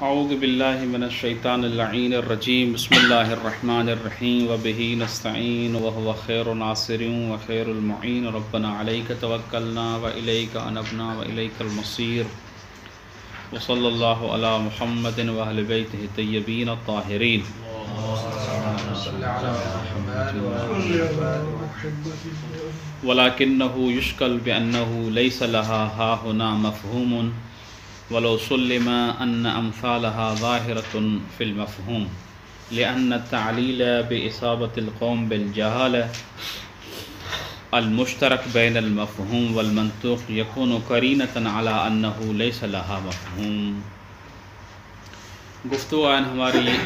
اعوذ باللہ من الشیطان اللعین الرجیم بسم اللہ الرحمن الرحیم وبہ نستعین وہو خیر ناصر وخیر المعین ربنا علیک توکلنا والیک انبنا والیک المصیر وصلی اللہ علی محمد واہل بیتہ الطیبین الطاہرین ولکنہ یشکل بانہ لیس لها ہا ہنا مفہوم ولو سلم ان امثالها ظاہرة فی المفہوم لأن التعلیل بإصابة القوم بالجہالة المشترک بین المفہوم والمنطوق یکون قرینة على انہ لیس لها مفہوم۔ گفتگو آن ہماری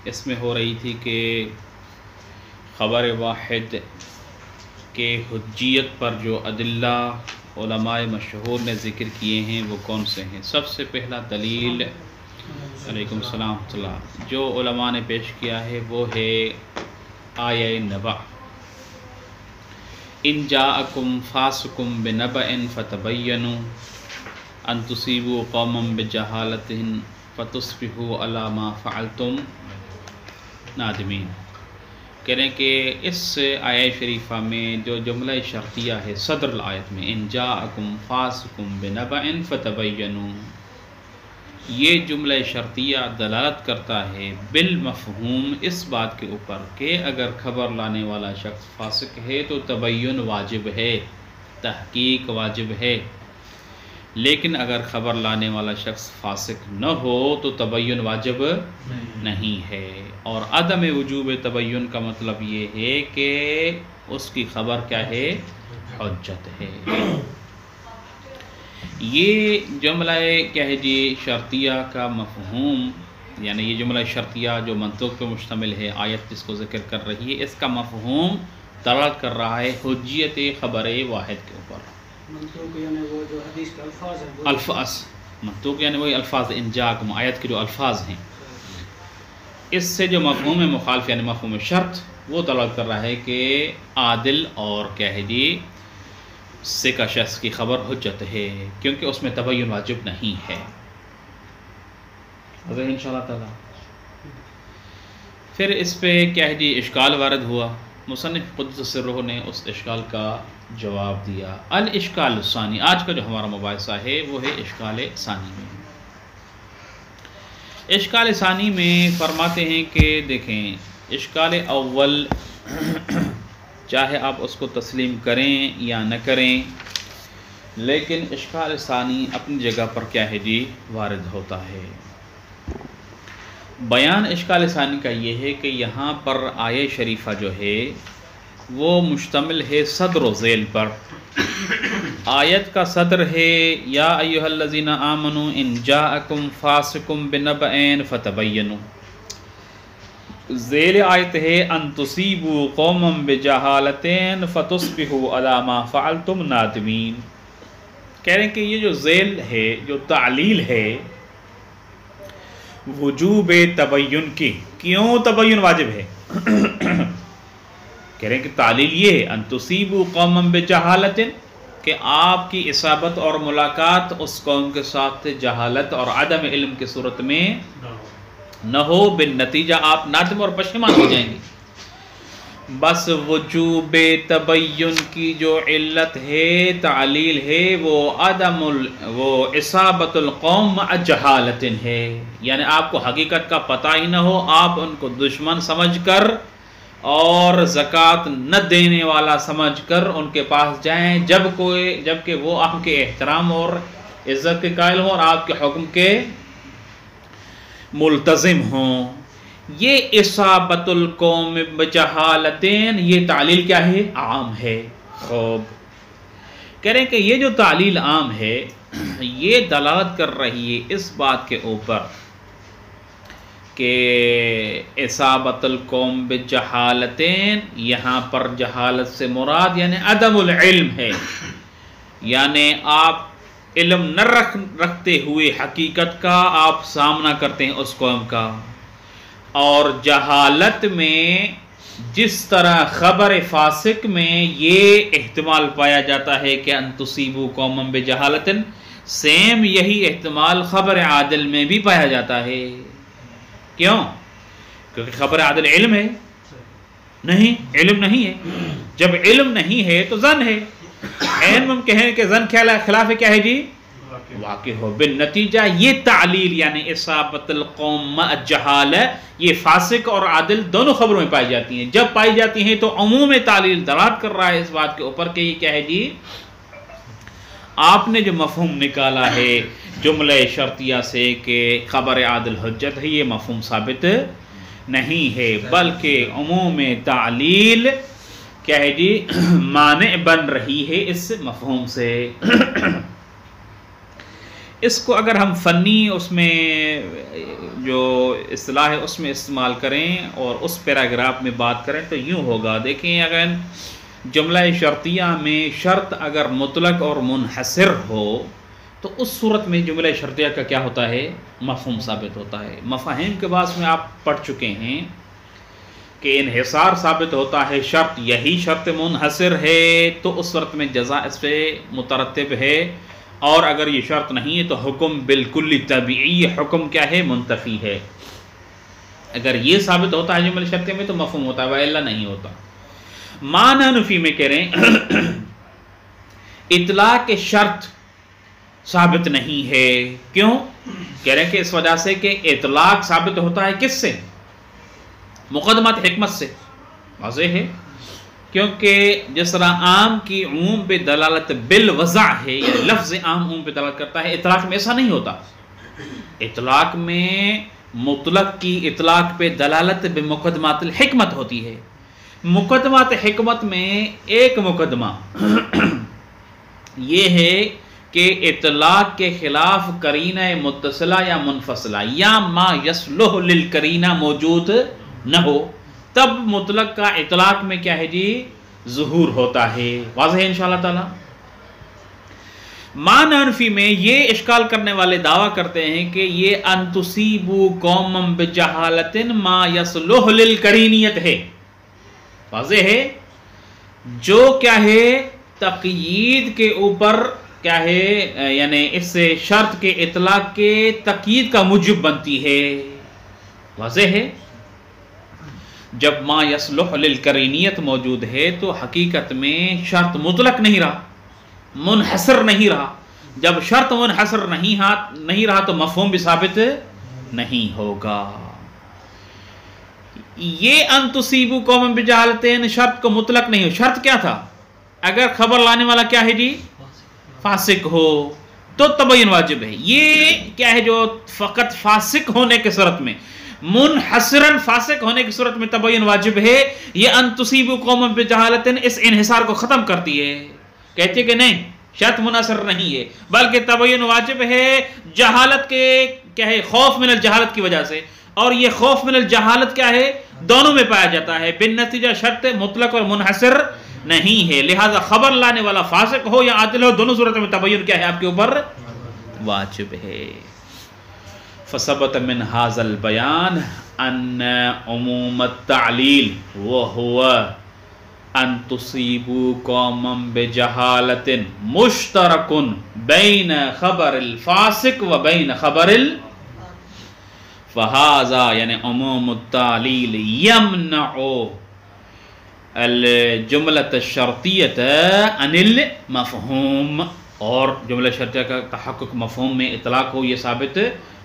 اس میں ہو رہی تھی کہ خبر واحد کے حجیت پر جو ادلہ علماء مشہور نے ذکر کیے ہیں وہ کون سے ہیں۔ سب سے پہلا دلیل علیکم السلام ورحمۃ اللہ جو علماء نے پیش کیا ہے وہ ہے آیہ نبأ، ان جاءکم فاسقٌ بنبأ فتبینوا ان تصیبوا قوما بجہالۃ فتصبحوا علی ما فعلتم نادمین۔ کہہ رہے ہیں کہ اس آیہ شریفہ میں جو جملہ شرطیہ ہے صدر الآیت میں ان جاءکم فاسق بنبأ فتبینوا، یہ جملہ شرطیہ دلالت کرتا ہے بالمفہوم اس بات کے اوپر کہ اگر خبر لانے والا شخص فاسق ہے تو تبین واجب ہے، تحقیق واجب ہے، لیکن اگر خبر لانے والا شخص فاسق نہ ہو تو تبین واجب نہیں ہے۔ اور عدم وجوب تبین کا مطلب یہ ہے کہ اس کی خبر کیا ہے؟ حجت ہے۔ یہ جملہ کیا ہے جی شرطیہ کا مفہوم، یعنی یہ جملہ شرطیہ جو منطوق پہ مشتمل ہے، آیت جس کو ذکر کر رہی ہے، اس کا مفہوم دلالت کر رہا ہے حجیت خبر واحد کے اوپر۔ منطوق یعنی وہ جو حدیث کے الفاظ ہیں، الفاظ منطوق یعنی وہی الفاظ ان جاءکم آیت کے جو الفاظ ہیں، اس سے جو مفہوم مخالف یعنی مفہوم شرط وہ دلالت کر رہا ہے کہ عادل اور کیا ہے جی ثقہ شخص کی خبر حجت ہے، کیونکہ اس میں تبین واجب نہیں ہے۔ ان شاء اللہ تعالی پھر اس پہ کیا ہے جی اشکال وارد ہوا، مصنف قدس سرہ نے اس اشکال کا جواب دیا۔ الاشکال الثانی، آج کا جو ہمارا مباحثہ ہے وہ ہے اشکال ثانی میں۔ اشکال ثانی میں فرماتے ہیں کہ دیکھیں اشکال اول چاہے آپ اس کو تسلیم کریں یا نہ کریں، لیکن اشکال ثانی اپنی جگہ پر کیا ہے جی وارد ہوتا ہے۔ بیان اشکال ثانی کا یہ ہے کہ یہاں پر آیہ شریفہ جو ہے وہ مشتمل ہے صدر و ذیل پر۔ آیت کا صدر ہے یا ایھا الذین آمنوا ان جاءکم فاسق بنبأ فتبینوا، ذیل آیت ہے ان تصیبوا قوما بجہالۃ فتصبحوا علی ما فعلتم نادمین۔ کہہ رہے ہیں کہ یہ جو ذیل ہے، جو تعلیل ہے وجوب تبین کی، کیوں تبین واجب ہے؟ کہہ رہے ہیں کہ تعلیل یہ ہے ان تصیبوا قوما بجہالۃ، کہ آپ کی اصابت اور ملاقات اس قوم کے ساتھ جہالت اور عدم علم کی صورت میں نہ ہو، بالنتیجہ آپ نادم اور پشیمان ہو جائیں گے۔ بس وجوب تبین کی جو علت ہے، تعلیل ہے، وہ وہ اصابت القوم مع جہالت ہے، یعنی آپ کو حقیقت کا پتہ ہی نہ ہو، آپ ان کو دشمن سمجھ کر اور زکوٰۃ نہ دینے والا سمجھ کر ان کے پاس جائیں، جبکہ وہ آپ کے احترام اور عزت کے قائل ہوں اور آپ کے حکم کے ملتزم ہوں۔ یہ اصابت القوم بجہالتین، یہ تعلیل کیا ہے؟ عام ہے۔ خوب، کہہ رہے ہیں کہ یہ جو تعلیل عام ہے یہ دلالت کر رہی ہے اس بات کے اوپر کہ اصابت القوم بجہالتین، یہاں پر جہالت سے مراد یعنی عدم العلم ہے، یعنی آپ علم نہ رکھتے ہوئے حقیقت کا آپ سامنا کرتے ہیں اس قوم کا، اور جہالت میں جس طرح خبر فاسق میں یہ احتمال پایا جاتا ہے کہ ان تصیبوا قوما بجہالۃ، سیم یہی احتمال خبر عادل میں بھی پایا جاتا ہے. کیوں؟ کیونکہ خبر عادل علم ہے نہیں، علم نہیں ہے. جب علم نہیں ہے تو ظن ہے. عین ممکن ہے کہ ظن خلاف کیا ہے جی؟ واقع ہو. بالنتیجہ یہ تعلیل یعنی اصابت القوم مع الجہالہ یہ فاسق اور عادل دونوں خبروں میں پائی جاتی ہیں. جب پائی جاتی ہیں تو عموم تعلیل دلالت کر رہا ہے اس بات کے اوپر کہ یہ کیا ہے جی؟ آپ نے جو مفہوم نکالا ہے جملہ شرطیہ سے کہ خبر عادل حجت ہے، یہ مفہوم ثابت نہیں ہے، بلکہ عموم تعلیل کیا ہے جی؟ مانع بن رہی ہے اس مفہوم سے. اس کو اگر ہم فنی اس میں جو اصطلاح ہے اس میں استعمال کریں اور اس پیراگراف میں بات کریں تو یوں ہوگا. دیکھیں اگر جملہ شرطیہ میں شرط اگر مطلق اور منحصر ہو تو اس صورت میں جملہ شرطیہ کا کیا ہوتا ہے؟ مفہوم ثابت ہوتا ہے. مفاہیم کے بعد میں آپ پڑھ چکے ہیں کہ انحصار ثابت ہوتا ہے. شرط یہی شرط منحصر ہے تو اس صورت میں جزا اس پہ مترتب ہے، اور اگر یہ شرط نہیں ہے تو حکم بالکل طبیعی حکم کیا ہے؟ منتفی ہے. اگر یہ ثابت ہوتا ہے جملہ شرطیہ میں تو مفہوم ہوتا ہے، وإلا نہیں ہوتا. معنی نفی میں کہہ رہے ہیں اطلاق شرط ثابت نہیں ہے. کیوں؟ کہہ رہے ہیں کہ اس وجہ سے کہ اطلاق ثابت ہوتا ہے کس سے؟ مقدمات حکمت سے. واضح ہے، کیونکہ جس طرح عام کی عموم پہ دلالت بالوضع ہے، یعنی لفظ عام عموم پہ دلالت کرتا ہے، اطلاق میں ایسا نہیں ہوتا. اطلاق میں مطلق کی اطلاق پہ دلالت بمقدمات الحکمت ہوتی ہے. مقدمات حکمت میں ایک مقدمہ یہ ہے کہ اطلاق کے خلاف قرینہ متصلہ یا منفصلہ یا ما یصلح للقرینہ موجود نہ ہو، تب مطلق کا اطلاق میں کیا ہے جی؟ ظہور ہوتا ہے. واضح ہے انشاءاللہ تعالی. معنی انفی میں یہ اشکال کرنے والے دعویٰ کرتے ہیں کہ یہ ان تصیبوا قوما بجہالۃ ما یصلح للقرینیت ہے. واضح ہے، جو کیا ہے تقیید کے اوپر کیا ہے یعنی اس سے شرط کے اطلاق کے تقیید کا موجب بنتی ہے. واضح ہے، جب ما یصلح للقرینیت موجود ہے تو حقیقت میں شرط مطلق نہیں رہا، منحصر نہیں رہا. جب شرط منحصر نہیں رہا تو مفہوم بھی ثابت نہیں ہوگا. یہ ان تصیبوا قوما بجہالۃ شرط کو مطلق نہیں ہو. شرط کیا تھا؟ اگر خبر لانے والا کیا ہے جی؟ فاسق ہو تو تبین واجب ہے. یہ کیا ہے جو فقط فاسق ہونے کے صورت میں، منحصراً فاسق ہونے کی صورت میں تبین واجب ہے. یہ ان تصیبوا قوما بجہالۃ اس انحصار کو ختم کرتی ہے. کہتے کہ نہیں، شرط منحصر نہیں ہے بلکہ تبین واجب ہے جہالت کے کیا ہے؟ خوف من الجہالت کی وجہ سے. اور یہ خوف من الجہالت کیا ہے؟ دونوں میں پایا جاتا ہے. بالنتیجہ شرط مطلق اور منحصر نہیں ہے، لہذا خبر لانے والا فاسق ہو یا عادل ہو دونوں صورتوں میں تبین کیا ہے؟ آپ کے اوپر واجب ہے. فثبت من هذا البيان ان عموم التعلیل وهو ان تصیبوا قوما بجہالۃ مشترک بین خبر الفاسق و بین خبر فہذا یعنی عموم التعلیل یمنع الجملۃ الشرطیۃ عن المفہوم. اور جملہ شرطیہ کا تحقق مفہوم میں اطلاق ہو یہ ثابت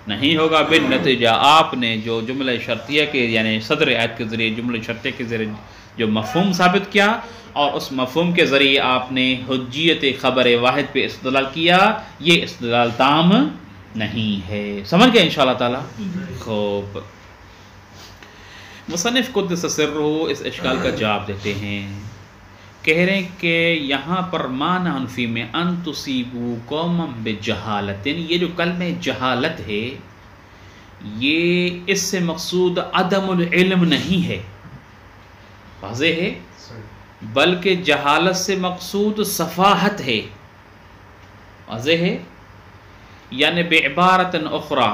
نہیں ہوگا. بالنتیجہ آپ نے جو جملہ شرطیہ کے یعنی صدر آیت کے ذریعے جملہ شرطیہ کے ذریعے جو مفہوم ثابت کیا اور اس مفہوم کے ذریعے آپ نے حجیت خبر واحد پہ استدلال کیا، یہ استدلال تام نہیں ہے. سمجھ گئے انشاءاللہ تعالی؟ خوب. مصنف قدس سرہ اس اشکال کا جواب دیتے ہیں. کہہ رہے ہیں کہ یہاں پر معنی انفی میں ان تصیبوا قوما بجہالۃ، یہ جو کلمہ جہالت ہے یہ اس سے مقصود عدم العلم نہیں ہے. واضح ہے، بلکہ جہالت سے مقصود سفاہت ہے. واضح ہے، یعنی بعبارت اخری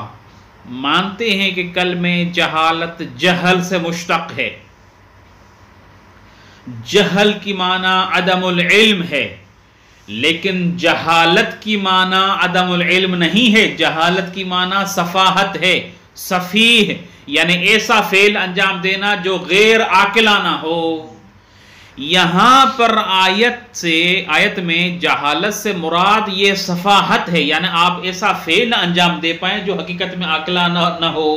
مانتے ہیں کہ کلمہ جہالت جہل سے مشتق ہے. جہل کی معنی عدم العلم ہے، لیکن جہالت کی معنی عدم العلم نہیں ہے، جہالت کی معنی سفاہت ہے، سفیہ یعنی ایسا فعل انجام دینا جو غیر عاقلانہ ہو۔ یہاں پر آیت میں جہالت سے مراد یہ سفاہت ہے، یعنی آپ ایسا فعل انجام دے پائیں جو حقیقت میں عاقلانہ نہ ہو،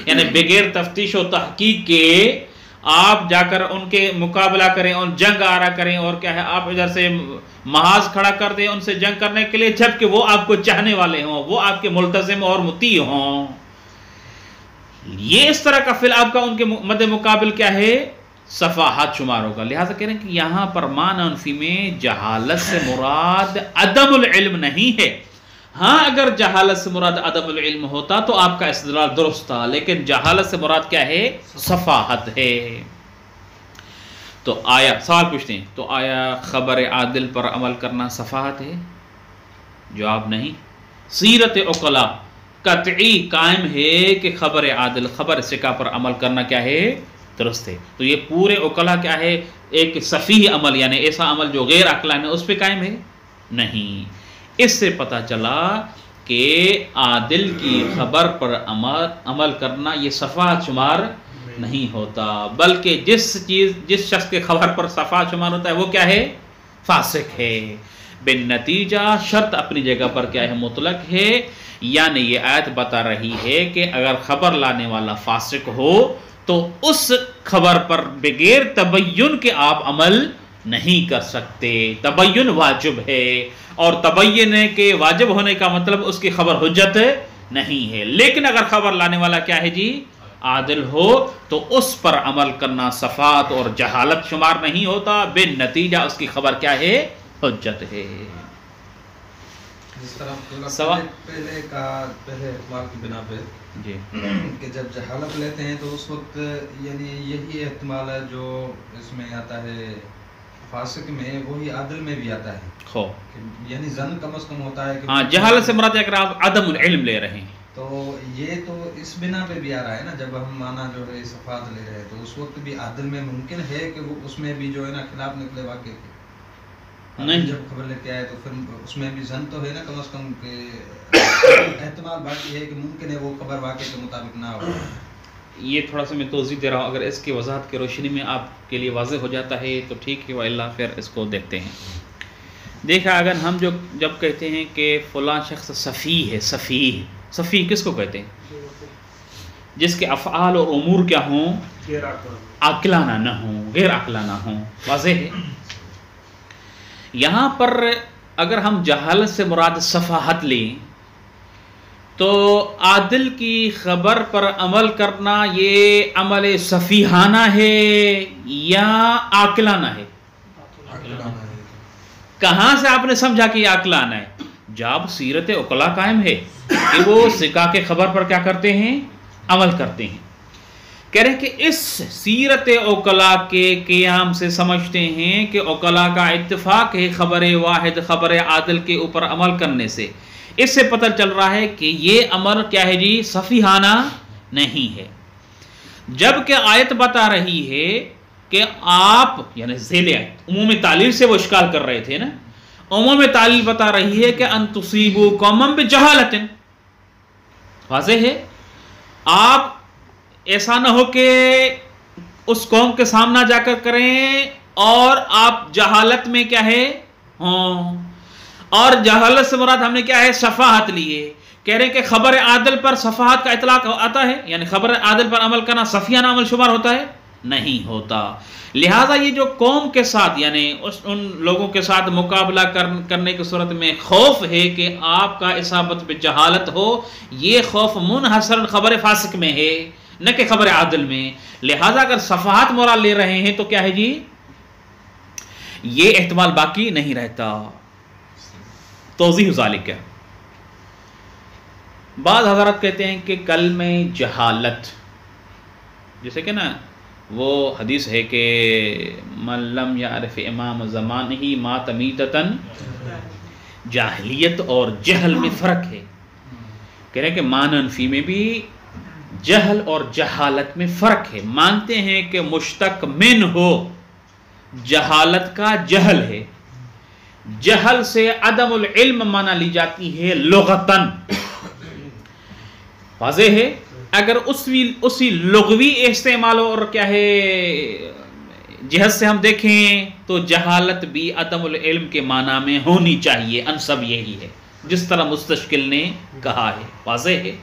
یعنی بغیر تفتیش و تحقیق کے آپ جا کر ان کے مقابلہ کریں، ان جنگ آرا کریں، اور کیا ہے آپ ادھر سے محاذ کھڑا کر دیں ان سے جنگ کرنے کے لیے، جبکہ وہ آپ کو چاہنے والے ہوں، وہ آپ کے ملتزم اور مطیع ہوں۔ یہ اس طرح کا فعل آپ کا ان کے مد مقابل کیا ہے؟ سفاہت شمار ہوگا۔ لہٰذا کہہ رہے ہیں کہ یہاں پر معنی انفی میں جہالت سے مراد عدم العلم نہیں ہے۔ ہاں اگر جہالت سے مراد عدم العلم ہوتا تو آپ کا استدلال درست تھا، لیکن جہالت سے مراد کیا ہے؟ سفاہت ہے۔ تو آیا سوال پوچھتے ہیں، تو آیا خبر عادل پر عمل کرنا سفاہت ہے؟ جواب نہیں۔ سیرت عقلاء قطعی قائم ہے کہ خبر عادل، خبر ثقہ پر عمل کرنا کیا ہے؟ درست ہے۔ تو یہ پورے عقلاء کیا ہے؟ ایک صفیح عمل یعنی ایسا عمل جو غیر عقلانہ اس پہ قائم ہے؟ نہیں۔ اس سے پتہ چلا کہ عادل کی خبر پر عمل کرنا یہ سفاہت شمار نہیں ہوتا، بلکہ جس شخص کے خبر پر سفاہت شمار ہوتا ہے وہ کیا ہے؟ فاسق ہے۔ بالنتیجہ شرط اپنی جگہ پر کیا ہے؟ مطلق ہے، یعنی یہ آیت بتا رہی ہے کہ اگر خبر لانے والا فاسق ہو تو اس خبر پر بغیر تبین کے آپ عمل نہیں کر سکتے، تبین واجب ہے، اور تبین کے واجب ہونے کا مطلب اس کی خبر حجت نہیں ہے۔ لیکن اگر خبر لانے والا کیا ہے جی؟ عادل ہو تو اس پر عمل کرنا سفاہت اور جہالت شمار نہیں ہوتا، بالنتیجہ اس کی خبر کیا ہے؟ حجت ہے۔ جس طرح پہلے اعتبار کی بنا پہ جی کہ جب جہالت لیتے ہیں تو اس وقت یعنی یہی احتمال ہے جو اس میں آتا ہے فاسق میں، وہی عادل میں بھی آتا ہے، یعنی ظن کم از کم ہوتا ہے کہ ہاں جہالت سے مراد ہے اگر آپ عدم العلم لے رہے ہیں تو یہ تو اس بنا پہ بھی آ رہا ہے نا، جب ہم مانا جو ہے صفات لے رہے ہیں تو اس وقت بھی عادل میں ممکن ہے کہ وہ اس میں بھی جو ہے نا خلاف نکلے واقع کے نہیں، جب خبر لے کے آئے تو پھر اس میں بھی ظن تو ہے نا کم از کم کہ احتمال باقی ہے کہ ممکن ہے وہ خبر واقع کے مطابق نہ ہو۔ یہ تھوڑا سا میں توضیح دے رہا ہوں، اگر اس کی وضاحت کی روشنی میں آپ کے لیے واضح ہو جاتا ہے تو ٹھیک ہے، وإلا پھر اس کو دیکھتے ہیں۔ دیکھا اگر ہم جب کہتے ہیں کہ فلاں شخص صفیح ہے، صفیح کس کو کہتے ہیں؟ جس کے افعال اور امور کیا ہوں؟ عاقلانہ نہ ہوں، غیر عاقلانہ ہوں، واضح ہے۔ یہاں پر اگر ہم جہالت سے مراد صفاہت لیں تو عادل کی خبر پر عمل کرنا یہ عمل صفیحانہ ہے یا عاقلانہ ہے؟ کہاں سے آپ نے سمجھا کہ یہ عاقلانہ ہے؟ جب سیرت عقلاء قائم ہے کہ وہ ثقہ کے خبر پر کیا کرتے ہیں؟ عمل کرتے ہیں۔ کہہ رہے ہیں کہ اس سیرت عقلاء کے قیام سے سمجھتے ہیں کہ عقلاء کا اتفاق ہے خبر واحد خبر عادل کے اوپر عمل کرنے سے، اس سے پتہ چل رہا ہے کہ یہ امر کیا ہے جی؟ صفیحانہ نہیں ہے۔ جبکہ آیت بتا رہی ہے کہ آپ یعنی ذیل آیت عموم تعلیل سے وہ اشکال کر رہے تھے نا، عموم تعلیل بتا رہی ہے کہ ان تصیبوا قوما بجہالۃ، واضح ہے آپ ایسا نہ ہو کہ اس قوم کے سامنا جا کر کریں اور آپ جہالت میں کیا ہے ہوں، اور جہالت سے مراد ہم نے کیا ہے؟ صفاہت لیے۔ کہہ رہے ہیں کہ خبر عادل پر صفاہت کا اطلاق آتا ہے، یعنی خبر عادل پر عمل کرنا صفیانہ عمل شمار ہوتا ہے؟ نہیں ہوتا۔ لہٰذا یہ جو قوم کے ساتھ یعنی ان لوگوں کے ساتھ مقابلہ کرنے کی صورت میں خوف ہے کہ آپ کا اصابت بجہالت ہو، یہ خوف منحصر خبر فاسق میں ہے نہ کہ خبر عادل میں۔ لہٰذا اگر صفاہت مراد لے رہے ہیں تو کیا ہے جی؟ یہ احتمال باقی نہیں رہتا۔ توضیح ذالک ہے، بعض حضرات کہتے ہیں کہ کلمہ جہالت، جیسے کہ نا وہ حدیث ہے کہ من لم یعرف امام زمانہ مات میتۃ، جاہلیت اور جہل میں فرق ہے۔ کہہ رہے ہیں کہ معنی انفی میں بھی جہل اور جہالت میں فرق ہے۔ مانتے ہیں کہ مشتق من ہو، جہالت کا جہل ہے، جہل سے عدم العلم مانا لی جاتی ہے لغتاً. واضح ہے. اگر اسی لغوی استعمال اور کیا ہے جہت سے ہم دیکھیں تو جہالت بھی عدم العلم کے معنی میں ہونی چاہیے. انصب یہی ہے جس طرح مستشکل نے کہا ہے. واضح ہے.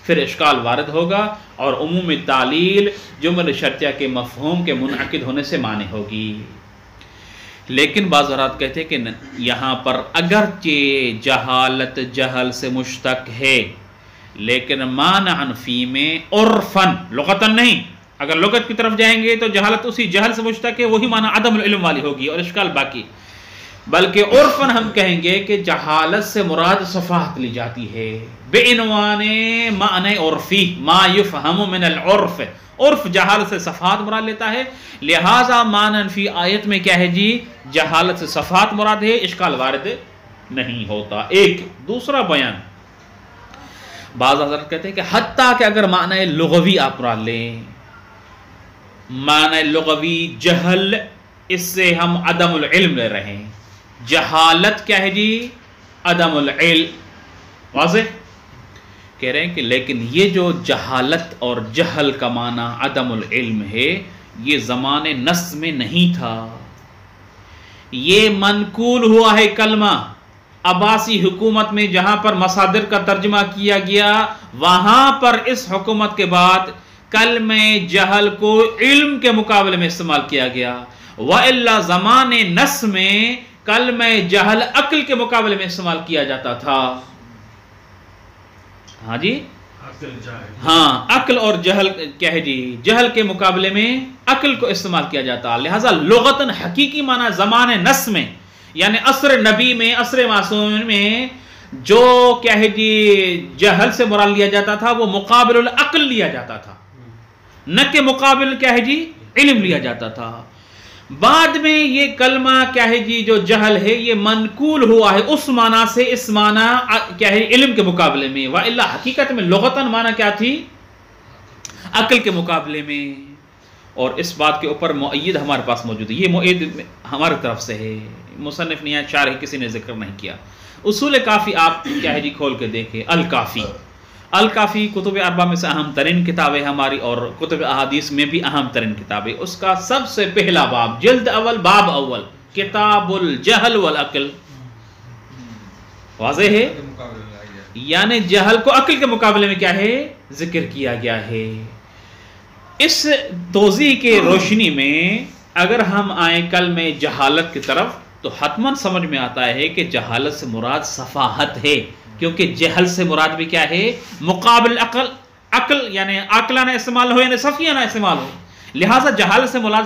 پھر اشکال وارد ہوگا اور عموم تعلیل جمل شرطیہ کے مفہوم کے منعقد ہونے سے معنی ہوگی. لیکن بعض حضرات کہتے ہیں کہ یہاں پر اگرچہ جہالت جہل سے مشتق ہے لیکن مانعاً فی میں عرفاً لغتاً نہیں. اگر لغت کی طرف جائیں گے تو جہالت اسی جہل سے مشتق ہے وہی معنی عدم العلم والی ہوگی اور اشکال باقی. بلکہ عرفاً ہم کہیں گے کہ جہالت سے مراد صفاحت لی جاتی ہے بعنوان معنی عرفی ما یفہم من العرف. عرف جہالت سے صفاحت مراد لیتا ہے. لہذا معنی فی آیت میں کیا ہے جی جہالت سے صفاحت مراد ہے. اشکال وارد نہیں ہوتا. ایک دوسرا بیان بعض حضرت کہتے ہیں کہ حتیٰ کہ اگر معنی لغوی آپ مراد لیں معنی لغوی جہل اس سے ہم عدم العلم لے رہے ہیں. جہالت کیا ہے جی عدم العلم. واضح کہہ رہے ہیں کہ لیکن یہ جو جہالت اور جہل کا معنی عدم العلم ہے یہ زمان نص میں نہیں تھا. یہ منقول ہوا ہے کلمہ عباسی حکومت میں جہاں پر مصادر کا ترجمہ کیا گیا وہاں پر اس حکومت کے بعد کلمہ جہل کو علم کے مقابلے میں استعمال کیا گیا. وَإِلَّا زمان نص میں کلمہ جہل عقل کے مقابلے میں استعمال کیا جاتا تھا. ہاں جی ہاں عقل اور جہل کیا ہے جی جہل کے مقابلے میں عقل کو استعمال کیا جاتا. لہذا لغتاً حقیقی معنی زمان نص میں یعنی عصر نبی میں عصر معصوم میں جو کیا ہے جی جہل سے مراد لیا جاتا تھا وہ مقابل العقل لیا جاتا تھا نہ کہ مقابل کیا ہے جی علم لیا جاتا تھا. بعد میں یہ کلمہ کیا ہے جی جو جہل ہے یہ منقول ہوا ہے اس معنی سے اس معنی کیا ہے علم کے مقابلے میں. وَإِلَّا حقیقت میں لغتاً معنی کیا تھی عقل کے مقابلے میں. اور اس بات کے اوپر مؤید ہمارے پاس موجود ہے. یہ مؤید ہماری طرف سے ہے مصنف نے شارح کسی نے ذکر نہیں کیا. اصول کافی آپ کیا ہے جی کھول کے دیکھیں. الکافی الکافی کتب اربعہ میں سے اہم ترین کتاب ہے ہماری اور کتب احادیث میں بھی اہم ترین کتاب ہے. اس کا سب سے پہلا باب جلد اول باب اول کتاب الجہل والعقل. واضح ہے یعنی جہل کو عقل کے مقابلے میں کیا ہے ذکر کیا گیا ہے. اس توضیح کے روشنی میں اگر ہم آئیں کلمہ جہالت کی طرف تو حتماً سمجھ میں آتا ہے کہ جہالت سے مراد صفاحت ہے کیونکہ جہل سے مراد بھی کیا ہے مقابل عقل. عقل یعنی عاقلانہ استعمال ہو یعنی صفیانہ استعمال ہو. لہٰذا جہالت سے مراد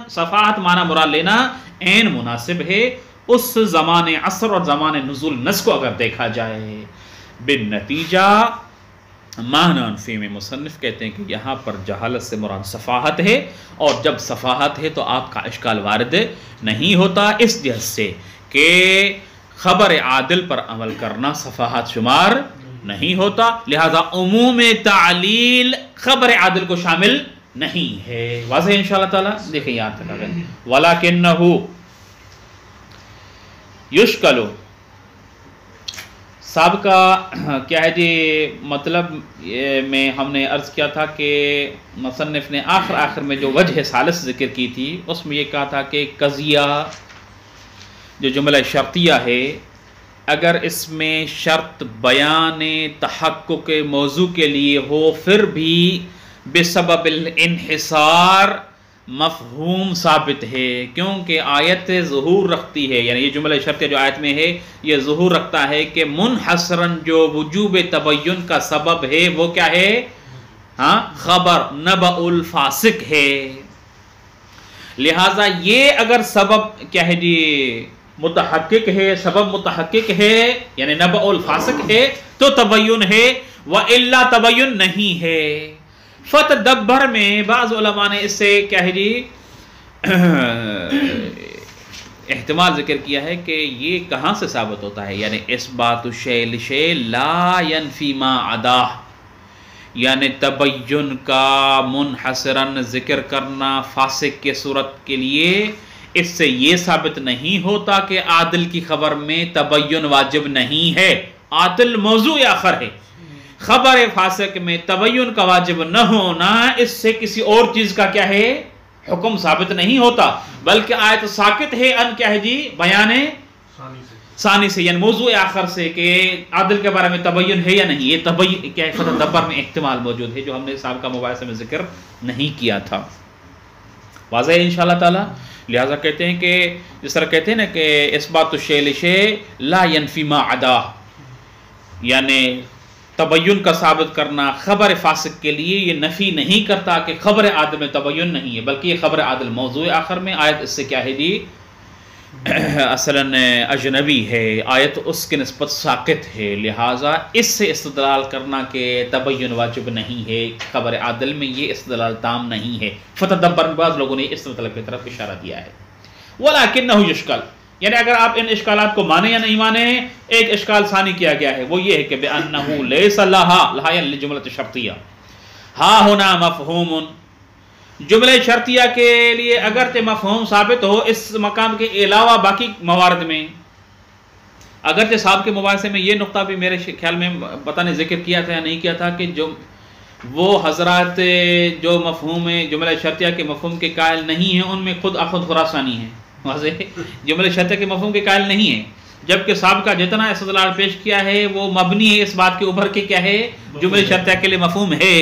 صفاحت معنی مراد لینا عین مناسب ہے اس زمان عصر اور زمان نزول نص کو اگر دیکھا جائے. بالنتیجہ معنی فی میں مصنف کہتے ہیں کہ یہاں پر جہالت سے مراد صفاحت ہے اور جب صفاحت ہے تو آپ کا اشکال وارد نہیں ہوتا اس جہت سے کہ خبر عادل پر عمل کرنا صفاحت شمار نہیں ہوتا. لہذا عموم تعلیل خبر عادل کو شامل نہیں ہے. واضح انشاءاللہ تعالی. دیکھیں یاد تک آگئے وَلَكِنَّهُ يُشْكَلُ سابقہ کیا ہے جی مطلب میں ہم نے عرض کیا تھا کہ مصنف نے آخر میں جو وجہ ثالث ذکر کی تھی اس میں یہ کہا تھا کہ قضیہ جو جملہ شرطیہ ہے اگر اس میں شرط بیان تحقق موضوع کے لیے ہو پھر بھی بسبب الانحصار مفہوم ثابت ہے کیونکہ آیت ظہور رکھتی ہے یعنی یہ جملہ شرطیہ جو آیت میں ہے یہ ظہور رکھتا ہے کہ منحصراً جو وجوب تبین کا سبب ہے وہ کیا ہے ہاں خبر نبأ الفاسق ہے. لہٰذا یہ اگر سبب کیا ہے جی متحقق ہے سبب متحقق ہے یعنی نبأ الفاسق ہے تو تبین ہے وإلا تبین نہیں ہے. فتدبر میں بعض علماء نے اس سے کیا ہے جی احتمال ذکر کیا ہے کہ یہ کہاں سے ثابت ہوتا ہے یعنی اثبات الشیء لشیء لا ينفی ما عداہ یعنی تبین کا منحصراً ذکر کرنا فاسق کے صورت کے لیے اس سے یہ ثابت نہیں ہوتا کہ عادل کی خبر میں تبین واجب نہیں ہے. عادل موضوع آخر ہے. خبر فاسق میں تبین کا واجب نہ ہونا اس سے کسی اور چیز کا کیا ہے حکم ثابت نہیں ہوتا، بلکہ آیت ساکت ہے ان کیا ہے جی بیان ثانی سے، یعنی موضوع آخر سے کہ عادل کے بارے میں تبین ہے یا نہیں. یہ تبین کیا ہے فتح دبر میں احتمال موجود ہے جو ہم نے سابقہ مباحثے میں ذکر نہیں کیا تھا. واضح ہے انشاءاللہ تعالی. لہٰذا کہتے ہیں کہ جس طرح کہتے ہیں نا کہ اثبات الشیء لشیء لا ينفی ما عداہ، یعنی تبین کا ثابت کرنا خبر فاسق کے لیے یہ نفی نہیں کرتا کہ خبر عادل میں تبین نہیں ہے، بلکہ یہ خبر عادل موضوع آخر میں. آیت اس سے کیا ہے جی اصلاً اجنبی ہے، آیت اس کے نسبت ساقط ہے، لہٰذا اس سے استدلال کرنا کہ تبین واجب نہیں ہے خبر عادل میں یہ استدلال تام نہیں ہے. فتح دبر میں بعض لوگوں نے اس مطلب کی طرف اشارہ دیا ہے. وَلَكِنَّهُ يُشْكَلُ، یعنی اگر آپ ان اشکالات کو مانیں یا نہیں مانیں، ایک اشکال ثانی کیا گیا ہے، وہ یہ ہے کہ بِأَنَّهُ لَيْسَ لَهَا لِجُمْلَةِ شَرْطِيَّةٍ ہا ہونا مفہوم، جملہ شرطیہ کے لیے اگرچہ مفہوم ثابت ہو اس مقام کے علاوہ باقی موارد میں. اگرچہ صاحب کے مباحثے میں یہ نقطہ بھی میرے خیال میں پتہ نہیں ذکر کیا تھا یا نہیں کیا تھا کہ جو وہ حضرات جو مفہوم جملہ شرطیہ کے مفہوم کے قائل نہیں ہیں ان میں خود اخذ خراسانی ہیں. واضح جملہ شرطیہ کے مفہوم کے قائل نہیں ہیں، جبکہ صاحب کا جتنا استدلال پیش کیا ہے وہ مبنی ہے اس بات کے اوپر کہ کیا ہے جملہ شرطیہ کے لیے مفہوم ہے.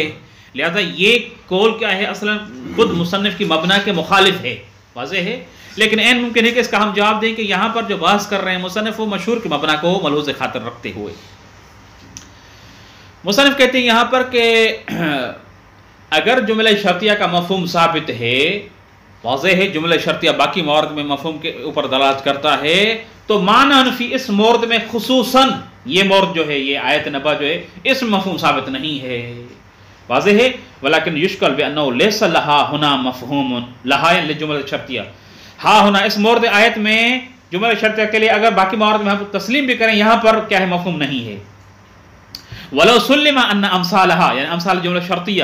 لہذا یہ قول کیا ہے اصلا خود مصنف کی مبنا کے مخالف ہے. واضح ہے. لیکن این ممکن ہے کہ اس کا ہم جواب دیں کہ یہاں پر جو بحث کر رہے ہیں مصنف وہ مشہور کی مبنا کو ملحوظ خاطر رکھتے ہوئے مصنف کہتے ہیں یہاں پر کہ اگر جملہ شرطیہ کا مفہوم ثابت ہے، واضح ہے جملہ شرطیہ باقی موارد میں مفہوم کے اوپر دلالت کرتا ہے، تو معنی فی اس مورد میں خصوصاً یہ مورد جو ہے یہ آیت نبا جو ہے اس میں مفہوم ثابت نہیں ہے. واضح ہے. ولیکن یشکل بأنه لیس لها ہنا مفہوم لها لجملہ شرطیہ، ہاں ہونا اس مورد آیت میں جملہ شرطیہ کے لیے اگر باقی موارد میں ہم تسلیم بھی کریں یہاں پر کیا ہے مفہوم نہیں ہے. ولو سلم ان امثالها یعنی امثال جملہ شرطیہ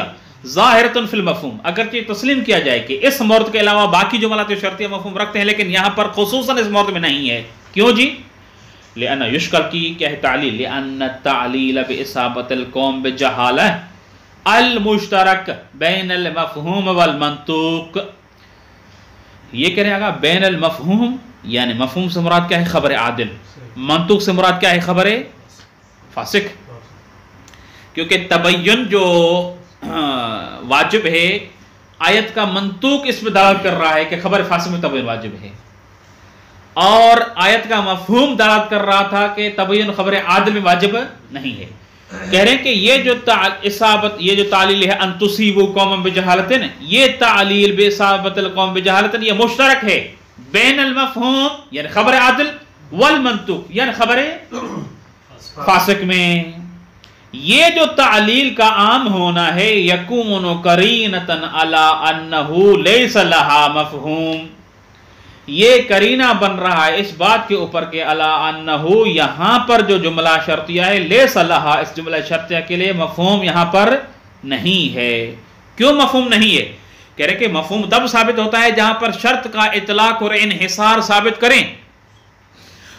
ظاہرۃ فی المفہوم، اگرچہ تسلیم کیا جائے کہ اس مورد کے علاوہ باقی جملات شرطیہ مفہوم رکھتے ہیں لیکن یہاں پر خصوصاً اس مورد میں نہیں ہے. کیوں جی؟ لأن یشکل کی کیا ہے تعلیل، لأن التعلیل باصابۃ القوم بجہالہ المشترک بین المفہوم والمنطوق. یہ کہہ رہے ہیں بین المفہوم یعنی مفہوم سے مراد کیا ہے خبر عادل، منطوق سے مراد کیا ہے خبر فاسق. کیونکہ تبین جو واجب ہے آیت کا منطوق اس پہ دلالت کر رہا ہے کہ خبر فاسق میں تبین واجب ہے، اور آیت کا مفہوم دلالت کر رہا تھا کہ تبین خبر عادل میں واجب نہیں ہے. کہہ رہے ہیں کہ یہ جو اصابت یہ جو تعلیل ہے ان تصیبوا قوما بجہالۃ، یہ تعلیل باصابۃ القوم بجہالۃ یہ مشترک ہے بین المفہوم یعنی خبر عادل والمنطوق یعنی خبر فاسق میں. یہ جو تعلیل کا عام ہونا ہے یکون قرینۃ علی انہ لیس لہا مفہوم، یہ قرینہ بن رہا ہے اس بات کے اوپر کہ علی انہ یہاں پر جو جملہ شرطیہ ہے لیس لہا اس جملہ شرطیہ کے لیے مفہوم یہاں پر نہیں ہے. کیوں مفہوم نہیں ہے؟ کہہ رہے کہ مفہوم تب ثابت ہوتا ہے جہاں پر شرط کا اطلاق اور انحصار ثابت کریں،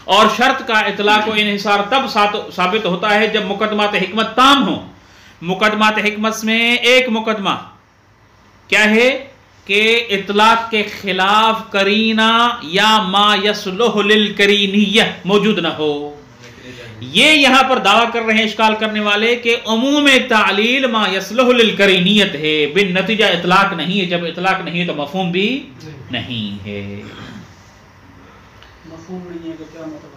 اور شرط کا اطلاق و انحصار تب ثابت ہوتا ہے جب مقدمات حکمت تام ہوں. مقدمات حکمت میں ایک مقدمہ کیا ہے کہ اطلاق کے خلاف قرینہ یا ما یصلح للقرینیہ موجود نہ ہو. یہ یہاں پر دعویٰ کر رہے ہیں اشکال کرنے والے کہ عموم تعلیل ما یصلح للقرینیت ہے، بالنتیجہ اطلاق نہیں ہے. جب اطلاق نہیں ہے تو مفہوم بھی نہیں ہے. مفہوم نہیں ہے کہ کیا مطلب؟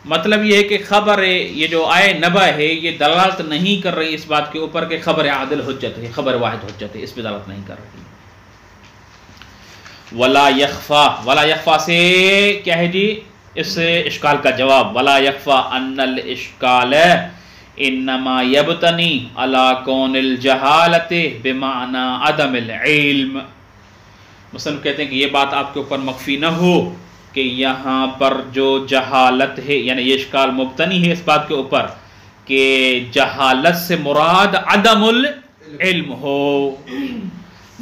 مطلب یہ ہے کہ خبر یہ جو آئے نبا ہے یہ دلالت نہیں کر رہی اس بات کے اوپر کہ خبر عادل حجت ہے، خبر واحد حجت ہے، اس پہ دلالت نہیں کر رہی. ولا یخفا، ولا یخفا سے کیا ہے جی اس اشکال کا جواب، ولا یخفا ان الاشکال انما یبتنی علی کون الجہالت بمعنی عدم العلم. مصنف کہتے ہیں کہ یہ بات آپ کے اوپر مخفی نہ ہو کہ یہاں پر جو جہالت ہے یعنی یہ اشکال مبتنی ہے اس بات کے اوپر کہ جہالت سے مراد عدم العلم ہو.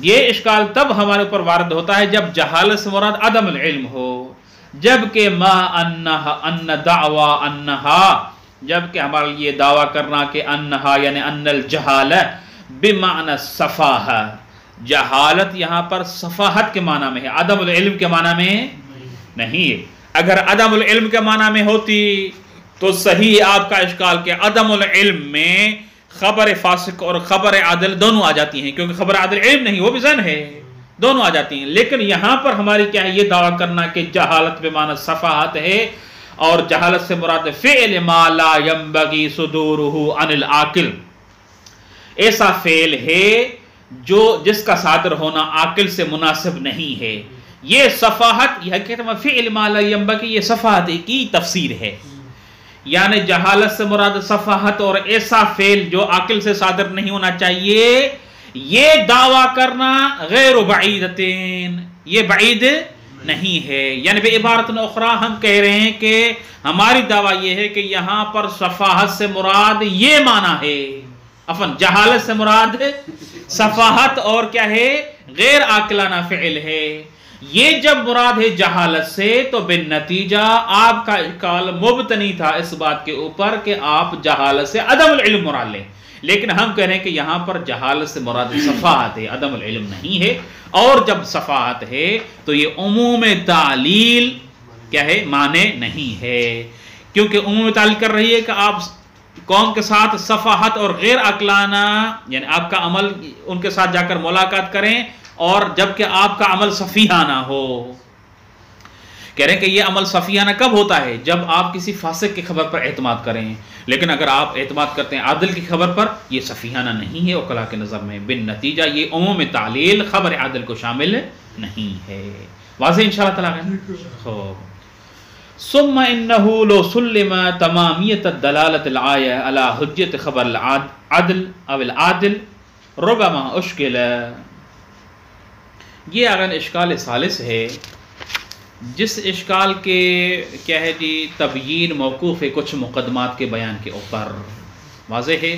یہ اشکال تب ہمارے اوپر وارد ہوتا ہے جب جہالت سے مراد عدم العلم ہو، جبکہ ما انہا ان دعوا انہا، جبکہ ہمارے لیے دعویٰ کرنا کہ انہا یعنی ان الجہالہ بمعنی صفاحہ، جہالت یہاں پر صفاحت کے معنی میں ہے، عدم العلم کے معنی میں نہیں ہے۔ اگر عدم العلم کے معنی میں ہوتی تو صحیح آپ کا اشکال کہ عدم العلم میں خبر فاسق اور خبر عادل دونوں آ جاتی ہیں، کیونکہ خبر عادل علم نہیں، وہ بھی ظن ہے، دونوں آ جاتی ہیں۔ لیکن یہاں پر ہماری کیا ہے، یہ دعویٰ کرنا کہ جہالت بمعنی صفاحت ہے، اور جہالت سے مراد فعل ما لا ينبغي صدورہ عن العاقل، ایسا فعل ہے جو جس کا صادر ہونا عاقل سے مناسب نہیں ہے۔ یہ صفاحت، یہ حقیقت میں فعل ما لا ينبغي، یہ صفاحت کی تفسیر ہے، یعنی جہالت سے مراد صفاحت اور ایسا فعل جو عاقل سے صادر نہیں ہونا چاہیے، یہ دعویٰ کرنا غیر بعیدتین، یہ بعید نہیں ہے۔ یعنی بے عبارت اخرى ہم کہہ رہے ہیں کہ ہماری دعویٰ یہ ہے کہ یہاں پر صفاحت سے مراد یہ معنی ہے، جہالت سے مراد صفاحت اور کیا ہے، غیر عاقلانہ فعل ہے۔ یہ جب مراد ہے جہالت سے تو بالنتیجہ آپ کا اشکال مبتنی تھا اس بات کے اوپر کہ آپ جہالت سے عدم العلم مراد لیں، لیکن ہم کہہ رہے ہیں کہ یہاں پر جہالت سے مراد صفاحت ہے، عدم العلم نہیں ہے۔ اور جب صفاحت ہے تو یہ عموم تعلیل کیا ہے، معنی نہیں ہے، کیونکہ عموم تعلیل کر رہی ہے کہ آپ قوم کے ساتھ صفاحت اور غیر عقلانہ، یعنی آپ کا عمل ان کے ساتھ جا کر ملاقات کریں، اور جبکہ آپ کا عمل صفیحانہ ہو۔ کہہ رہے ہیں کہ یہ عمل صفیحانہ کب ہوتا ہے، جب آپ کسی فاسق کی خبر پر اعتماد کریں، لیکن اگر آپ اعتماد کرتے ہیں عادل کی خبر پر، یہ صفیحانہ نہیں ہے عقلاء کے نظر میں، بالنتیجہ یہ عموم تعلیل خبر عادل کو شامل نہیں ہے۔ واضح انشاءاللہ تعالیٰ خوب۔ ثم انه لو سلم تمامیت الدلالت الآیہ علی حجت خبر العدل او العادل ربما اشکل، یہ اگر اشکال ثالث ہے، جس اشکال کے کیا ہے جی تبیین موقوف ہے کچھ مقدمات کے بیان کے اوپر، واضح ہے۔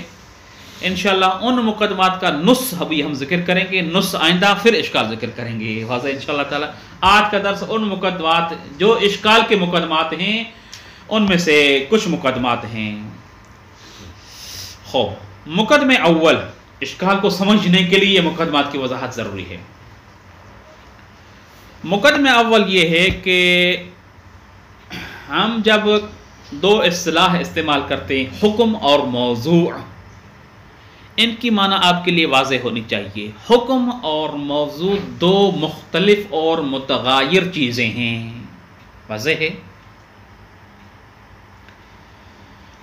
انشاءاللہ ان مقدمات کا نص ابھی ہم ذکر کریں گے، نص آئندہ پھر اشکال ذکر کریں گے، واضح انشاءاللہ تعالی۔ آج کا درس ان مقدمات جو اشکال کے مقدمات ہیں ان میں سے کچھ مقدمات ہیں۔ مقدمہ اول، اشکال کو سمجھنے کے لیے مقدمات کی وضاحت ضروری ہے۔ مقدمہ اول یہ ہے کہ ہم جب دو اصطلاح استعمال کرتے ہیں، حکم اور موضوع، ان کی معنی آپ کے لیے واضح ہونی چاہیے۔ حکم اور موضوع دو مختلف اور متغیر چیزیں ہیں، واضح ہے،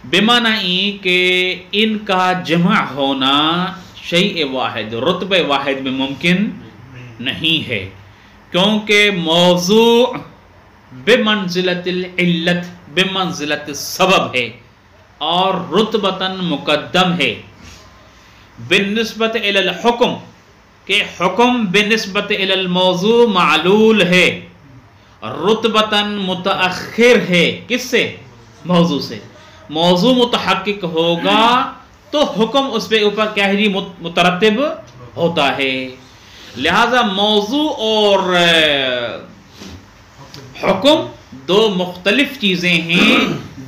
بمعنی کہ ان کا جمع ہونا شیء واحد، رتبہ واحد میں ممکن نہیں ہے، کیونکہ موضوع بمنزلت العلت، بمنزلت السبب ہے، اور رتبتاً مقدم ہے بالنسبت الی الحکم، کہ حکم بنسبت الی الموضوع معلول ہے، رتبتاً متأخر ہے، کس سے؟ موضوع سے۔ موضوع متحقق ہوگا تو حکم اس پہ اوپر کیا ہے مترتب ہوتا ہے۔ لہذا موضوع اور حکم دو مختلف چیزیں ہیں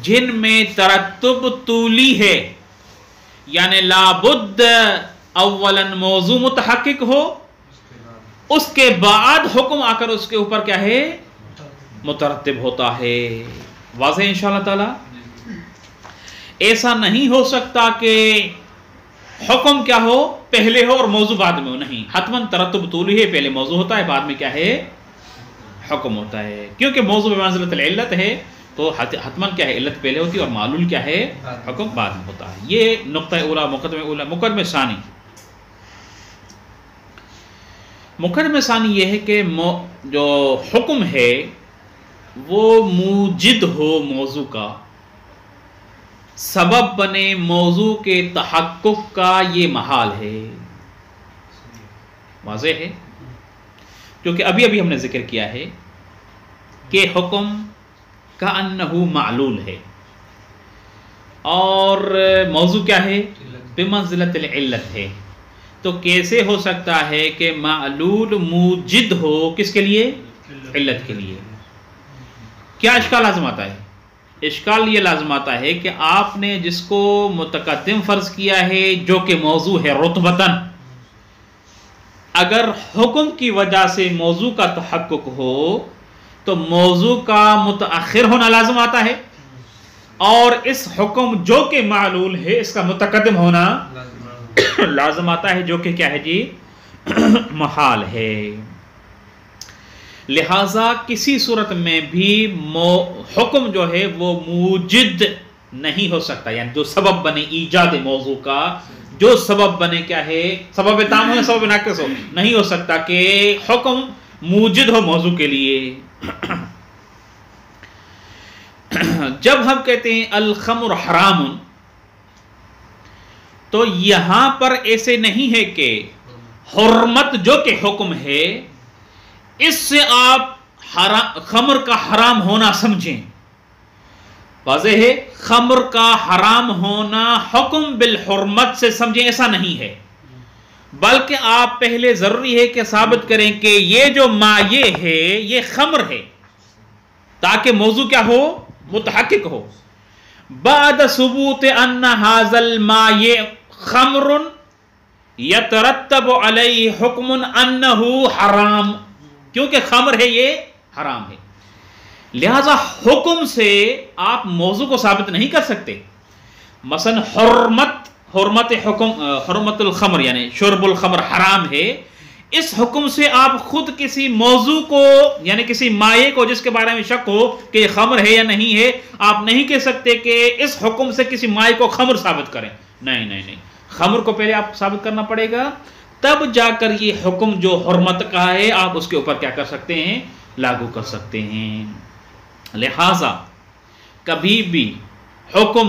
جن میں ترتب طولی ہے، یعنی لابد اولا موضوع متحقق ہو، اس کے بعد حکم آ کر اس کے اوپر کیا ہے مترتب ہوتا ہے۔ واضح انشاءاللہ تعالی۔ ایسا نہیں ہو سکتا کہ حکم کیا ہو پہلے ہو اور موضوع بعد میں ہو، نہیں، حتماً ترتب طولی ہے، پہلے موضوع ہوتا ہے، بعد میں کیا ہے حکم ہوتا ہے، کیونکہ موضوع بمنزلت العلت ہے تو حتماً کیا ہے علت پہلے ہوتی ہے اور معلول کیا ہے حکم بعد میں ہوتا ہے۔ یہ نقطہ اولا، مقدمہ اولا۔ مقدمہ ثانی، مقدمہ ثانی یہ ہے کہ جو حکم ہے وہ موجد ہو موضوع کا، سبب بنے موضوع کے تحقق کا، یہ محال ہے، واضح ہے، کیونکہ ابھی ہم نے ذکر کیا ہے کہ حکم کأنہ معلول ہے، اور موضوع کیا ہے بمنزلت العلت ہے۔ تو کیسے ہو سکتا ہے کہ معلول موجد ہو کس کے لیے؟ علت کے لیے. کیا اشکال لازم آتا ہے؟ اشکال یہ لازم آتا ہے کہ آپ نے جس کو متقدم فرض کیا ہے جو کہ موضوع ہے رتبتاً، اگر حکم کی وجہ سے موضوع کا تحقق ہو تو موضوع کا متأخر ہونا لازم آتا ہے، اور اس حکم جو کہ معلول ہے اس کا متقدم ہونا لازم آتا ہے، جو کہ کیا ہے جی؟ محال ہے. لہٰذا کسی صورت میں بھی حکم جو ہے وہ موجد نہیں ہو سکتا، یعنی جو سبب بنے ایجاد موضوع کا، جو سبب بنے کیا ہے؟ سبب تام ہو سبب ناقص ہو، نہیں ہو سکتا کہ حکم موجد ہو موضوع کے لیے. جب ہم کہتے ہیں الخمر حرام، تو یہاں پر ایسے نہیں ہے کہ حرمت جو کہ حکم ہے اس سے آپ خمر کا حرام ہونا سمجھیں. واضح ہے، خمر کا حرام ہونا حکم بالحرمت سے سمجھیں، ایسا نہیں ہے، بلکہ آپ پہلے ضروری ہے کہ ثابت کریں کہ یہ جو مائع ہے یہ خمر ہے، تاکہ موضوع کیا ہو؟ متحقق ہو. بعد ثبوت ان ھذا المائع خمر یترتب علیہ حکم انہ حرام، کیونکہ خمر ہے یہ حرام ہے. لہذا حکم سے آپ موضوع کو ثابت نہیں کر سکتے. مثلا حرمت الخمر یعنی شرب الخمر حرام ہے، اس حکم سے آپ خود کسی موضوع کو یعنی کسی مائع کو جس کے بارے میں شک ہو کہ یہ خمر ہے یا نہیں ہے، آپ نہیں کہہ سکتے کہ اس حکم سے کسی مائع کو خمر ثابت کریں. نہیں، خمر کو پہلے آپ ثابت کرنا پڑے گا، تب جا کر یہ حکم جو حرمت کا ہے آپ اس کے اوپر کیا کر سکتے ہیں؟ لاگو کر سکتے ہیں. لہذا کبھی بھی حکم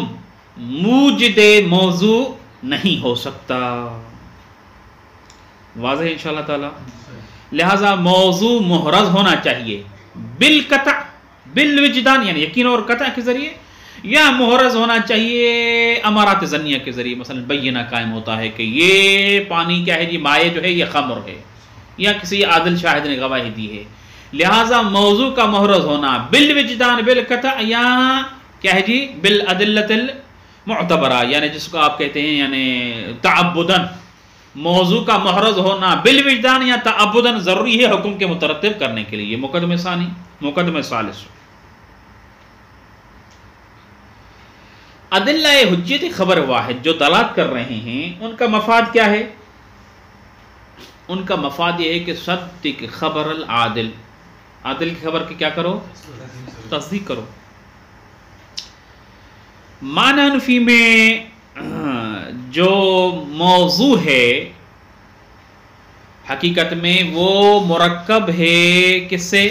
موجد موضوع نہیں ہو سکتا. واضح ہے انشاءاللہ تعالی. لہذا موضوع محرز ہونا چاہیے بالقطع بالوجدان یعنی یقین اور قطع کے ذریعے، یا محرز ہونا چاہیے امارات ظنیہ کے ذریعے. مثلا بینہ قائم ہوتا ہے کہ یہ پانی کیا ہے جی؟ مائع جو ہے یہ خمر ہے، یا کسی عادل شاہد نے گواہی دی ہے. لہذا موضوع کا محرز ہونا بالوجدان بالقطع، یا کیا ہے جی؟ بالادلۃ المعتبرہ، یعنی جس کو آپ کہتے ہیں یعنی تعبداً. موضوع کا محرز ہونا بالوجدان یا تعبداً ضروری ہے حکم کے مترتب کرنے کے لیے. مقدمہ ثانی. مقدمہ ثالث، ادلہ حجت خبر واحد جو دلالت کر رہے ہیں ان کا مفاد کیا ہے؟ ان کا مفاد یہ ہے کہ صدق خبر العادل، عادل کی خبر کی کیا کرو؟ تصدیق کرو. معنی نفی میں جو موضوع ہے حقیقت میں وہ مرکب ہے کس سے؟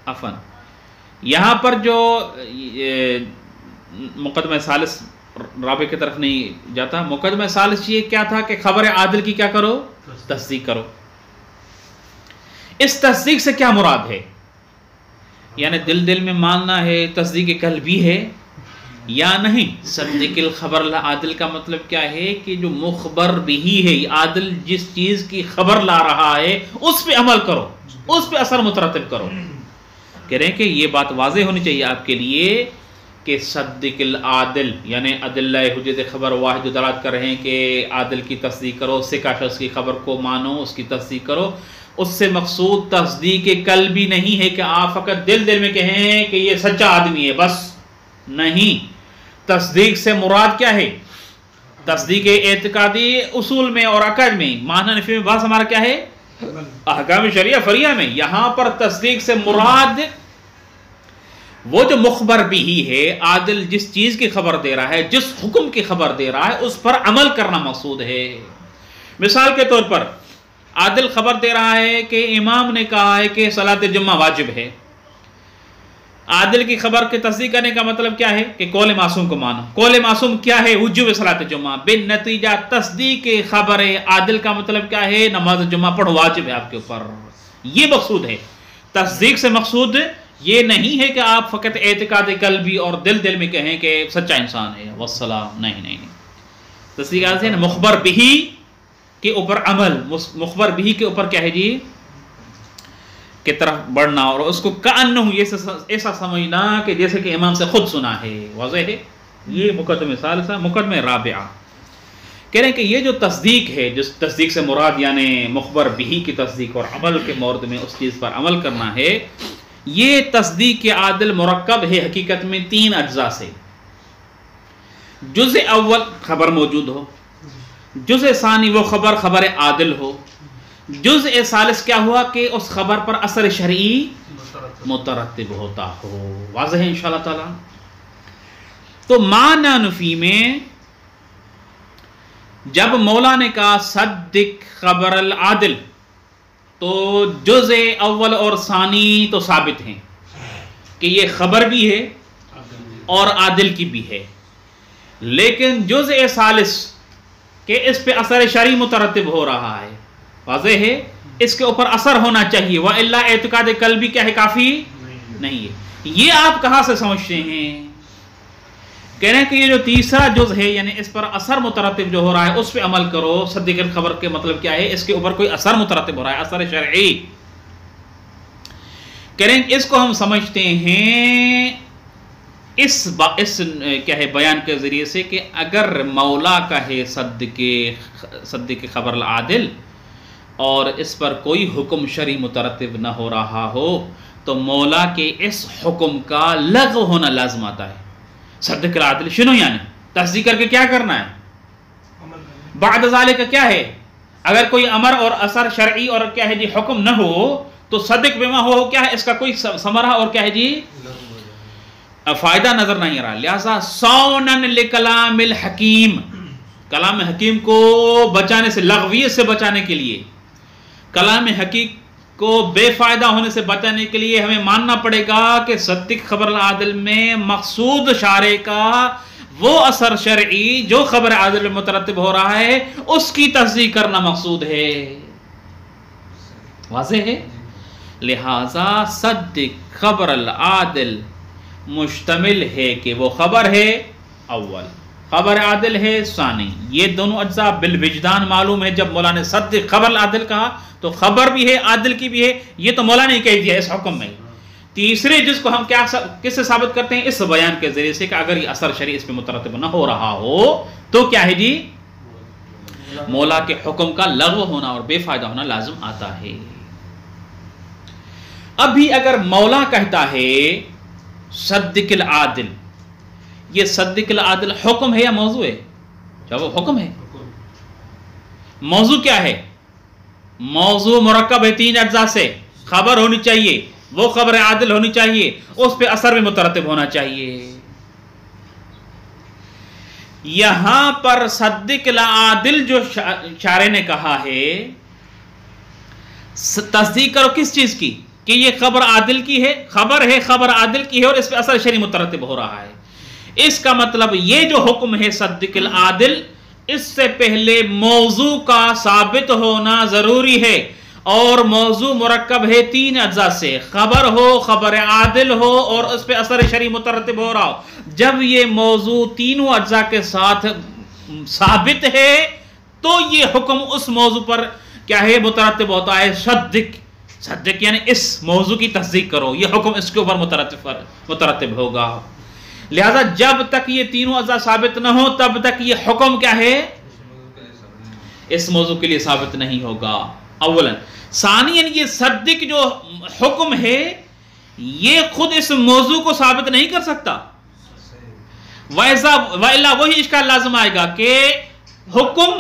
عفواً یہاں پر جو مقدمہ ثالث رابع کی طرف نہیں جاتا، مقدمہ ثالث یہ کیا تھا کہ خبر عادل کی کیا کرو؟ تصدیق کرو. اس تصدیق سے کیا مراد ہے؟ یعنی دل میں ماننا ہے، تصدیق قلبی ہے یا نہیں؟ صدق الخبر العادل کا مطلب کیا ہے کہ جو مخبر بھی ہے، عادل جس چیز کی خبر لا رہا ہے اس پہ عمل کرو، اس پہ اثر مترتب کرو. کہہ رہے ہیں کہ یہ بات واضح ہونی چاہیے آپ کے لیے کہ صدق العادل یعنی ادلہ حجت خبر واحد جو دلالت کر رہے ہیں کہ عادل کی تصدیق کرو، سکہ شخص کی خبر کو مانو، اس کی تصدیق کرو. اس سے مقصود تصدیق قلبی نہیں ہے کہ آپ فقط دل میں کہیں کہ یہ سچا آدمی ہے بس، نہیں. تصدیق سے مراد کیا ہے؟ تصدیق اعتقادی اصول میں اور عقائد میں. معنی نفی میں بات ہمارا کیا ہے؟ احکام شریعہ فریعہ میں. یہاں پر تصدیق سے مراد وہ جو مخبر بھی ہی ہے، عادل جس چیز کی خبر دے رہا ہے، جس حکم کی خبر دے رہا ہے اس پر عمل کرنا مقصود ہے. مثال کے طور پر عادل خبر دے رہا ہے کہ امام نے کہا ہے کہ صلاۃ جمعہ واجب ہے. عادل کی خبر کی تصدیق کرنے کا مطلب کیا ہے کہ قول معصوم کو مانو. قول معصوم کیا ہے؟ وجوب صلاۃ جمعہ. بن نتیجہ تصدیق خبر عادل کا مطلب کیا ہے؟ نماز جمعہ پڑھو، واجب ہے آپ کے اوپر. یہ مقصود ہے. تصدیق سے مقصود یہ نہیں ہے کہ آپ فقط اعتقاد قلبی اور دل میں کہیں کہ سچا انسان ہے والسلام. نہیں. تصدیق آتے ہیں نا مخبر بہی کے اوپر عمل، مخبر بہی کے اوپر کیا ہے جی کی طرف بڑھنا، اور اس کو کأنہ ایسا سمجھنا کہ جیسے کہ امام سے خود سنا ہے. واضح ہے. یہ مقدمہ ثالثہ. مقدمہ رابعہ کہہ رہے ہیں کہ یہ جو تصدیق ہے، جس تصدیق سے مراد یعنی مخبر بہی کی تصدیق اور عمل کے مورد میں اس چیز پر عمل کرنا ہے، یہ تصدیق کے عادل مرکب ہے حقیقت میں 3 اجزاء سے. جزء اول خبر موجود ہو، جزء ثانی وہ خبر عادل ہو، جزء ثالث کیا ہوا کہ اس خبر پر اثر شرعی مترتب ہوتا ہو. واضح ہے انشاءاللہ تعالی. تو معنی نفی میں جب مولا نے کہا صدق خبر العادل، تو جزء اول اور ثانی تو ثابت ہیں کہ یہ خبر بھی ہے اور عادل کی بھی ہے، لیکن جزء ثالث کہ اس پہ اثر شرعی مترتب ہو رہا ہے. واضح ہے. اس کے اوپر اثر ہونا چاہیے، وَإِلَّا اعتقاد قلبی کیا ہے کافی نہیں ہے. یہ آپ کہاں سے سمجھتے ہیں؟ کہہ رہے ہیں کہ یہ جو تیسرا جز ہے یعنی اس پر اثر مترتب جو ہو رہا ہے اس پہ عمل کرو. صدق الخبر کے مطلب کیا ہے؟ اس کے اوپر کوئی اثر مترتب ہو رہا ہے، اثر شرعی. کہہ رہے ہیں اس کو ہم سمجھتے ہیں اس کیا ہے بیان کے ذریعے سے کہ اگر مولا کا ہے صدق خبر العادل اور اس پر کوئی حکم شرعی مترتب نہ ہو رہا ہو تو مولا کے اس حکم کا لغو ہونا لازم آتا ہے. صدق العادل شنو یعنی تصدیق کر کے کیا کرنا ہے؟ بعد ذالک کیا ہے؟ اگر کوئی امر اور اثر شرعی اور کیا ہے جی حکم نہ ہو تو صدق بما ہو کیا ہے اس کا کوئی ثمرہ اور کیا ہے جی فائدہ نظر نہیں آ رہا. لہذا صونن لکلام الحکیم، کلام حکیم کو بچانے سے، لغویت سے بچانے کے لیے، کلام حقیق کو بے فائدہ ہونے سے بچانے کے لیے ہمیں ماننا پڑے گا کہ صدق خبر العادل میں مقصود شارع کا وہ اثر شرعی جو خبر عادل میں مترتب ہو رہا ہے اس کی تصدیق کرنا مقصود ہے. واضح ہے. لہذا صدق خبر العادل مشتمل ہے کہ وہ خبر ہے اول، خبر عادل ہے ثانی. یہ دونوں اجزاء بالوجدان معلوم ہے. جب مولا نے صدق خبر العادل کہا تو خبر بھی ہے عادل کی بھی ہے، یہ تو مولا نے کہہ دیا اس حکم میں. تیسرے جس کو ہم کس سے ثابت کرتے ہیں؟ اس بیان کے ذریعے سے کہ اگر یہ اثر شرعی اس پہ مترتب نہ ہو رہا ہو تو کیا ہے جی مولا کے حکم کا لغو ہونا اور بے فائدہ ہونا لازم آتا ہے. ابھی اگر مولا کہتا ہے صدق العادل، یہ صدق العادل حکم ہے یا موضوع ہے؟ جب وہ حکم ہے. موضوع کیا ہے؟ موضوع مرکب ہے 3 اجزاء سے. خبر ہونی چاہیے، وہ خبر عادل ہونی چاہیے، اس پہ اثر بھی مترتب ہونا چاہیے. یہاں پر صدق العادل جو شارع نے کہا ہے تصدیق کرو کس چیز کی؟ کہ یہ خبر عادل کی ہے، خبر عادل کی ہے اور اس پہ اثر شرعی مترتب ہو رہا ہے. اس کا مطلب یہ جو حکم ہے صدق العادل، اس سے پہلے موضوع کا ثابت ہونا ضروری ہے، اور موضوع مرکب ہے 3 اجزاء سے. خبر ہو، خبر عادل ہو اور اس پہ اثر شرعی مترتب ہو رہا ہو. جب یہ موضوع تینوں اجزاء کے ساتھ ثابت ہے تو یہ حکم اس موضوع پر کیا ہے مترتب ہوتا ہے. صدق یعنی اس موضوع کی تصدیق کرو، یہ حکم اس کے اوپر مترتب ہوگا. لہذا جب تک یہ تینوں اجزاء ثابت نہ ہو تب تک یہ حکم کیا ہے اس موضوع کے لیے ثابت نہیں ہوگا. اولا. ثانیاً یہ صدق جو حکم ہے یہ خود اس موضوع کو ثابت نہیں کر سکتا. وَإِلَّا وہی اشکال لازم آئے گا کہ حکم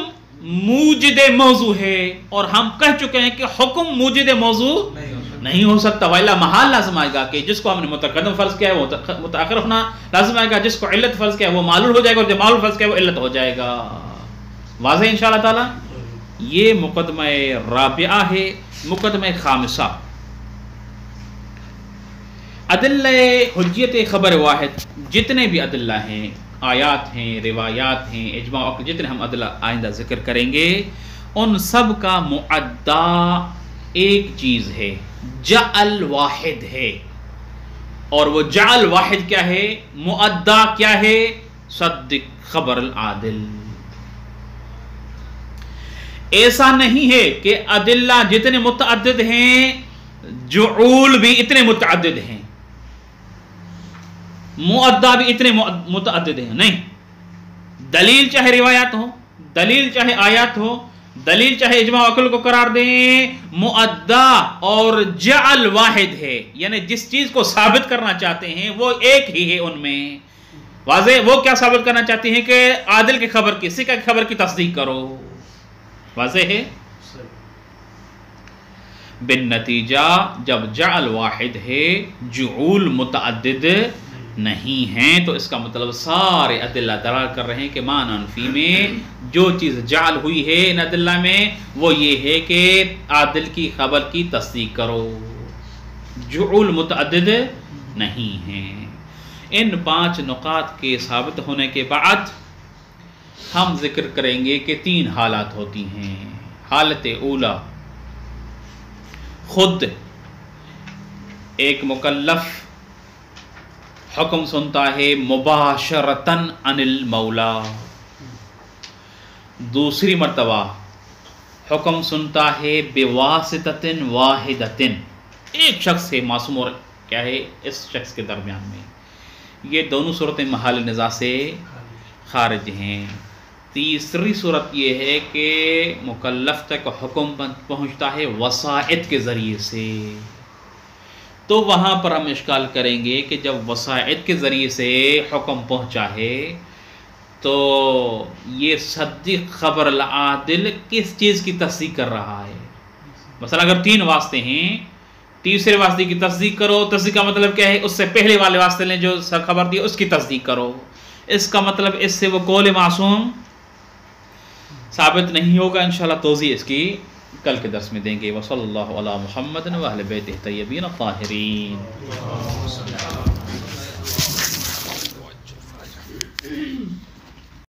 موجد موضوع ہے، اور ہم کہہ چکے ہیں کہ حکم موجد موضوع نہیں ہو سکتا. وَإِلَّا محال لازم آئے گا کہ جس کو ہم نے متقدم فرض کیا ہے وہ متاخر ہونا لازم آئے گا، جس کو علت فرض کیا ہے وہ معلول ہو جائے گا، اور جو معلول فرض کیا ہے وہ علت ہو جائے گا. واضح انشاءاللہ تعالی. یہ مقدمہ رابعہ ہے. مقدمہ خامسہ ادلہ حجیت خبر واحد. جتنے بھی ادلہ ہیں، آیات ہیں، روایات ہیں، اجماع، جتنے ہم ادلہ آئندہ ذکر کریں گے ان سب کا معدہ ایک چیز ہے، جعل واحد ہے. اور وہ جعل واحد کیا ہے؟ معدہ کیا ہے؟ صدق خبر العادل. ایسا نہیں ہے کہ ادلہ جتنے متعدد ہیں جعول بھی اتنے متعدد ہیں، مؤدا بھی اتنے متعدد ہیں، نہیں. دلیل چاہے روایات ہو، دلیل چاہے آیات ہو، دلیل چاہے اجماع عقل کو قرار دیں، مؤدا اور جعل واحد ہے، یعنی جس چیز کو ثابت کرنا چاہتے ہیں وہ ایک ہی ہے ان میں. واضح؟ وہ کیا ثابت کرنا چاہتے ہیں کہ عادل کی خبر کی، ثقہ کی خبر کی تصدیق کرو. واضح ہے؟ بالنتیجہ جب جعل واحد ہے، جعول متعدد نہیں ہیں، تو اس کا مطلب سارے ادلہ دلال کر رہے ہیں کہ معنی انفی میں جو چیز جعل ہوئی ہے ان ادلہ میں وہ یہ ہے کہ عادل کی خبر کی تصدیق کرو، جعول متعدد نہیں ہیں. ان 5 نقاط کے ثابت ہونے کے بعد ہم ذکر کریں گے کہ 3 حالات ہوتی ہیں. حالت اولا، خود ایک مکلف حکم سنتا ہے مباشرتاً عن المولا، دوسری مرتبہ حکم سنتا ہے بواسطۃ واحدۃ، ایک شخص ہے معصوم اور کیا ہے اس شخص کے درمیان میں. یہ دونوں صورتیں محل نزاع سے خارج ہیں. تیسری صورت یہ ہے کہ مکلف تک حکم پہنچتا ہے وسائط کے ذریعے سے. تو وہاں پر ہم اشکال کریں گے کہ جب وسائط کے ذریعے سے حکم پہنچا ہے تو یہ صدیق خبر العادل کس چیز کی تصدیق کر رہا ہے؟ مثلا اگر 3 واسطے ہیں، تیسرے واسطے کی تصدیق کرو، تصدیق کا مطلب کیا ہے؟ اس سے پہلے والے واسطے نے جو خبر دی اس کی تصدیق کرو. اس کا مطلب اس سے وہ قول معصوم ثابت نہیں ہوگا. انشاءاللہ توضیح اس کی کل کے درس میں دیں گے. وصلی اللہ علی محمد و اہل بیتہ الطیبین الطاہرین.